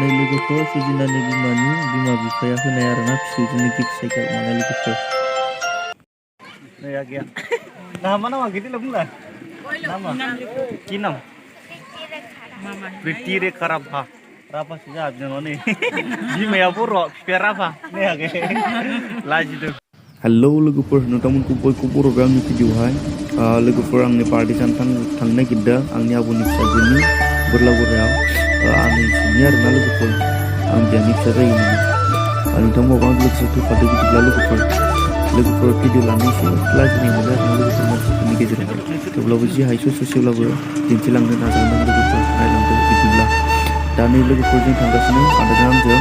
नै लोगोफोर सुजिनानि बिमानि बिमा बिफाया होनाय आरोना फिसौजोनि गिफ्ट साइकेल माने लोगोफोर नै आगैया nama gitu lah bulan nama kinam Priti Rekha Rafa Rafa sih jawab jangan nih Bimaya Puro Rafa nih agak lagi tuh Halo लोगोफोर नोंथांमोनखौ बयखौ बरायबाय आंनि भिडिअहाय लोगोफोर आंनि पार्टि जानो थांनो नागिरदों आंनि आबौनि फिसाजोनि बोरलागुरायाव आंनि सिनि आरोना लोगोफोर आं बियानि फिसा जायो माने नोंथांमोनाबो आं लोगोसे फैफादो बिदिब्ला लोगोफोर भिडिअ लानो एसे लाजिनाय मोनो आरोना लोगोफोर मानसिफोरनि गेजेराव थेवब्लाबो जि हायो ससेब्लाबो दिन्थिलांनो नाजागोन आं लोगोफोर नायलांदो बिदिब्ला दा नै लोगोफोर जों थांगासिनो आदाजों आंजों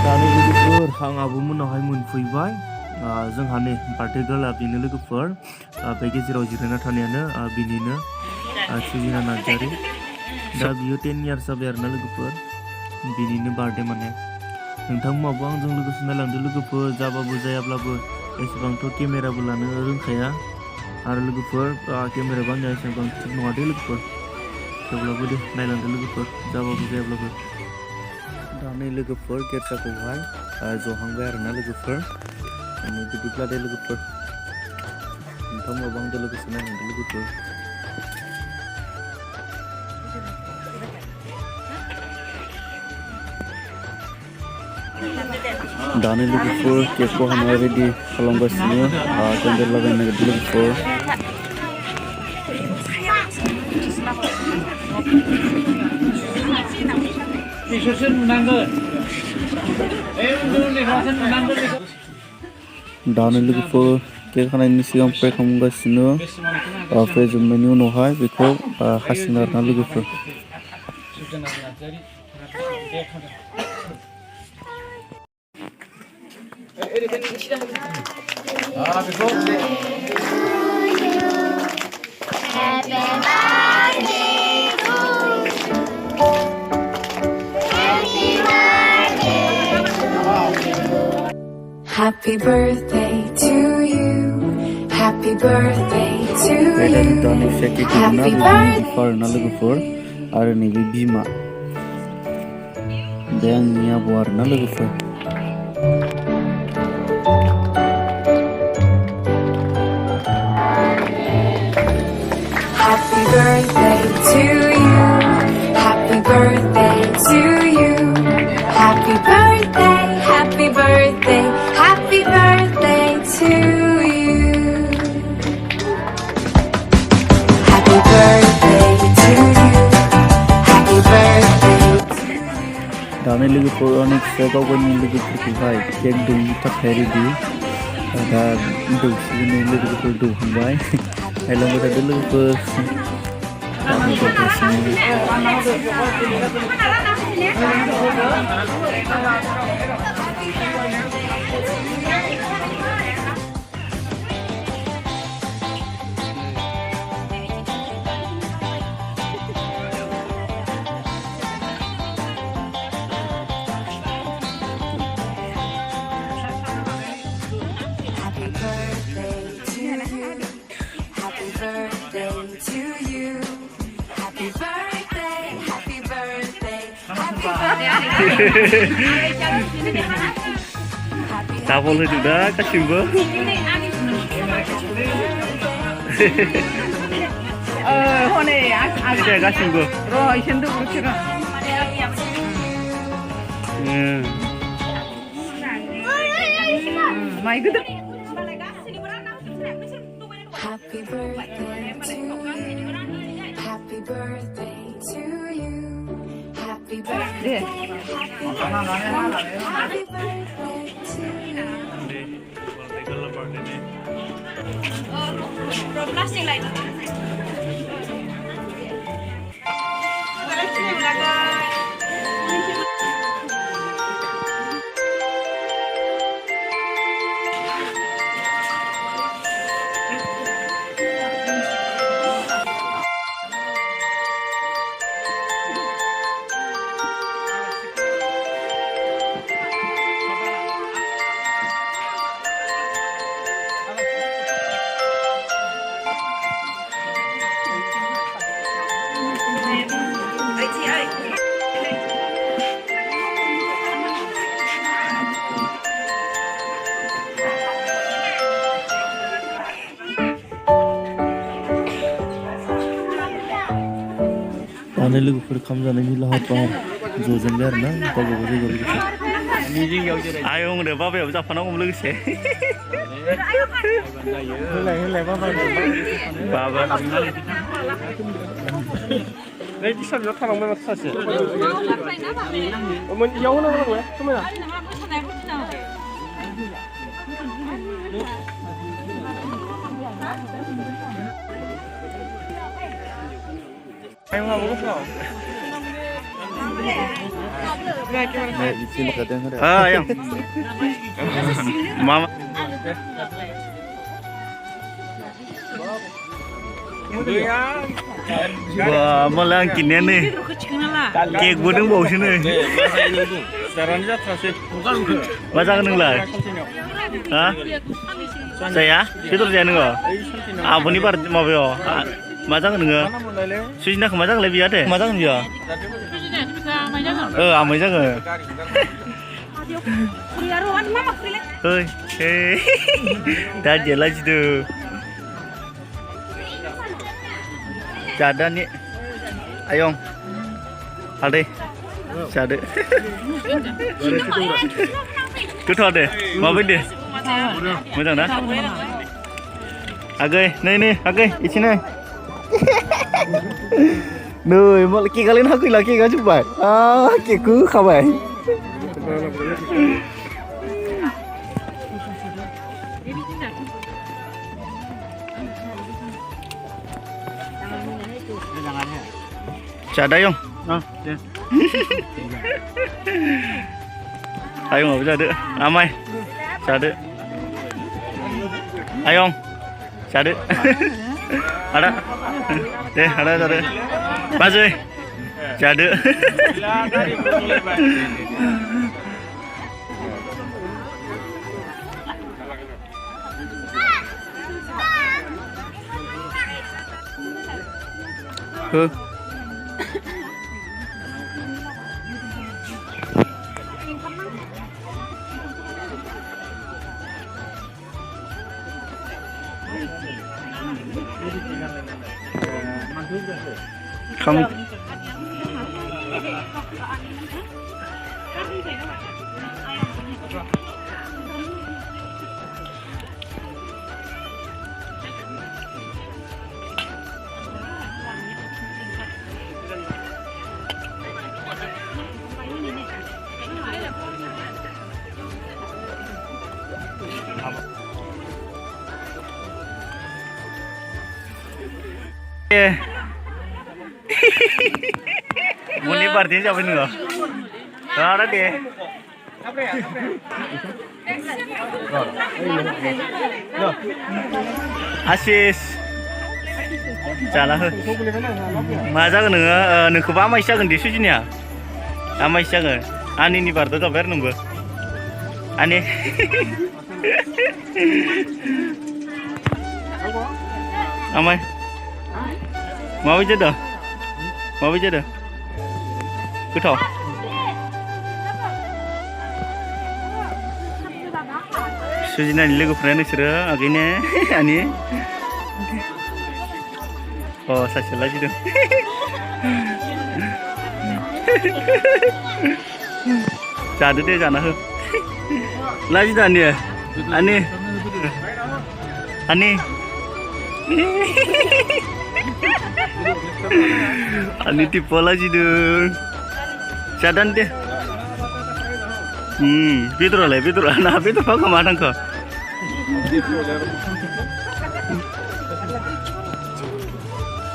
दा नै लोगोफोर आं आब'मोनावहाय मोनफैबाय जोंहा नै बार्थडे गार्लआ बेनो लोगोफोर बे गेजेराव जिरायना थानायानो बिनिनो सुजिना नार्जारि दा बियो 10 इयार्स जाबाय आरोना लोगोफोर बिनिनो बार्थडे माने नोंथांमोनाबो आंजों लोगोसे नायलांदो लोगोफोर जाबाबो जायाब्लाबो एसेबांथ' केमेराबो लानो रोंखाया आरो लोगोफोर केमेराबो आंनिया एसेबां थिग नङा दे लोगोफोर थेवब्लाबो दे नायलांदो लोगोफोर जाबाबो जायाब्लाबो दा नै लोगोफोर गेरजाखौहाय जहांबाय आरोना लोगोफोर बिदिब्ला दे लोगोफोर नोंथांमोनाबो आंजों लोगोसे नायलांदो लोगोफोर दानि लोगोफोर केकखौ हानाय रेडि खालामगासिनो केन्डेल लागायनो नागिरदों लोगोफोर दानि लोगोफोर केक हानायनि सिगां प्रे खालामगासिनो प्रे जोबनायनि उनावहाय बेखौ हासिगोन आरोना लोगोफोर Happy birthday to you. Happy birthday to you. Happy birthday. Ada nih Bima. Dan nia warna logofor. Happy birthday to you. Happy birthday to you. Happy birthday. Happy birthday. Happy birthday to you. Happy birthday to you. Happy birthday to you. Dani logofor oni sego gani logofor kuhai cake dong tak hari di. Ada dong sini logofor dong hai. Hello kita dulu ke kami ke sini. Tabol sudah kasimbo. Hone Sudah kasimbo. Roh isendu bucira. Mai gitu. Happy birthday to you. Happy birthday to you. Happy birthday. Happy birthday to you. Broadcasting light. दानो लोगोफोर खाम जानायनि लाहार फाहार ज'जोंबाय आरोना गावबा गाव जायगायाव लोगोसे आयं होनो बाबायाबो जाफानांगौमोन लोगोसे बाबा 내 디샵 몇 타랑 매면 사실. 어머 영어 나오는 거야? 그러면. 아이고 먹었어. 네, 이쯤 가든 그래. 아, 형. 마마. Wah, malah gini nih. Kek budeng bau sini. Masa keneng lah? Hah? Saya? Fitur saya nengok. Aboni bar mau bio. Masa keneng? Suzeinani ke masa lebih ada? Masa keneng ya? Amai jaga. Hei, dah jelas tu. Cada nih, ayong, ada, cada. Kutu ada, mau beli? Macam mana? Agai, nih, agai, isini. Nuh, mau laki kalian aku laki gak coba? Kiku kabai. Cada yong. Ayong nggak bisa deh, amai. Cada. Ayong, cada. Ada. Ada cada. Pasai. Cada. Kamu Muni party siapa nih lo? Ada deh. Asis. Jalan. Masa kan nengku apa isya kan di Suzeinani ya? Ama isya kan? Ani nih party tuh ber nunggu. Ani. Amai. Mau aja dah. Mau aja dah. Kuto. Suzeinani लोगोफोरा नोंसोरो आगैने आनि सासे लाजिदों जादो दे जाना हो लाजिदों आनि Ani tipe lagi dong. Cadan deh. Fitur lah. Nah, fitur apa kemana kok?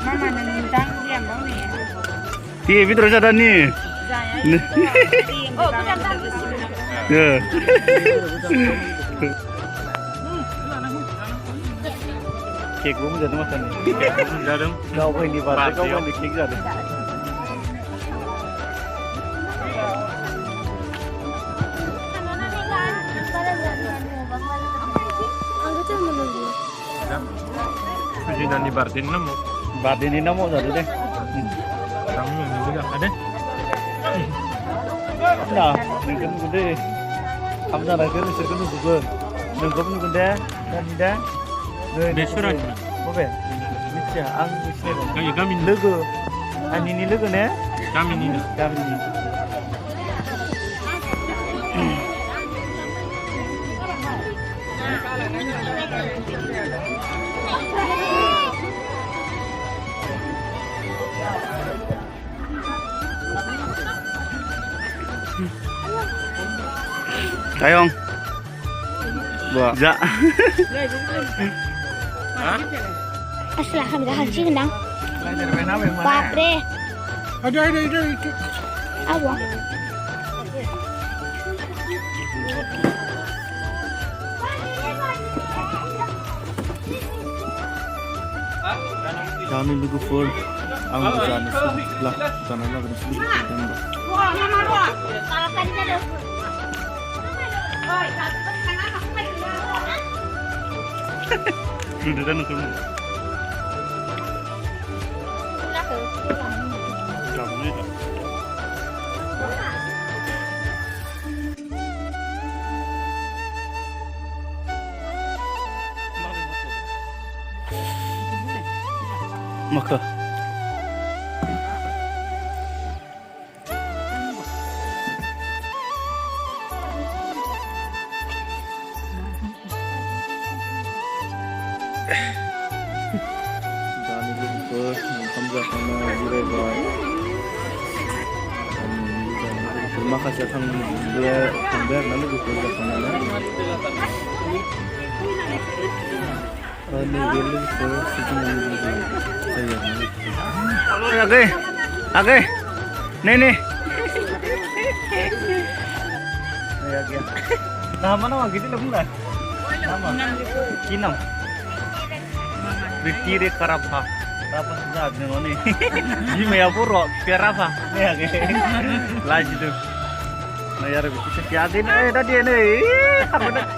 Mama nendang dia mau nih. Iya, fitur cadan nih. Oh, bukan tanggung. Kek gue mau jatuh makan nih. Jatuh. Kau main di party, kau main di kek jatuh. Suzeinani Bardin namo. Bardin ini namo jatuh deh. Kamu juga ada? Nah, nengken gede. Kamu jangan nengken, nengken juga. Nengken gede, dan dah. Restoran. Apa? Bisa, ang bisa. Kayak kami logo. Anini logo ne? Kami ni. Tayong. Buat. Ja. Asla kami dah haji nang. Main apa yang mana? Babre. Ada. Awak. Kami lwgwfwr ang janis lah sana lah terus lwgwfwr. Wah, nama lu. Kalau tadi dah. Oi, Sudah kan itu. Kamu itu. Maka. Kami lwgwfwr samjana jiरायबाय. माखासे थांबाय आरोना लोगोफोर जाखांनानै नैबे लोगोफोर सुजुनानि जायो आरोना आगे नै nama nama gitu lah bukan nama kinam Rikire karapa apa sudah dengan ini Jimmy Apuro kerapa nih agak lagi tuh nah ya lebih kita siapin tadi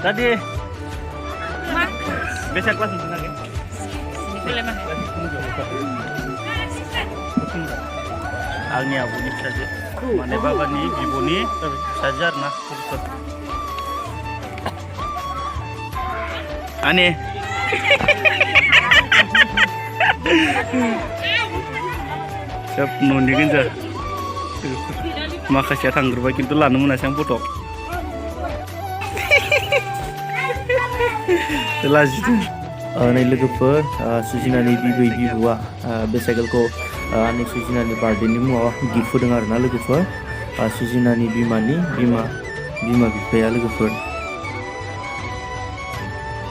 tadi biasa kelas mana kan alnya aboni saja mana baba nih aboni sajar nah aneh siap nundi kan makasih tanggerba kintu lanu muna sang foto lanjut नै लोगोफोर सुजिनानि बिबै बिबौआ बे साइकेलखौ आंनि सुजिनानि बार्थडेनि मुङाव gift होदों आरोना लोगोफोर सुजिनानि बिमा बिफाया लोगोफोर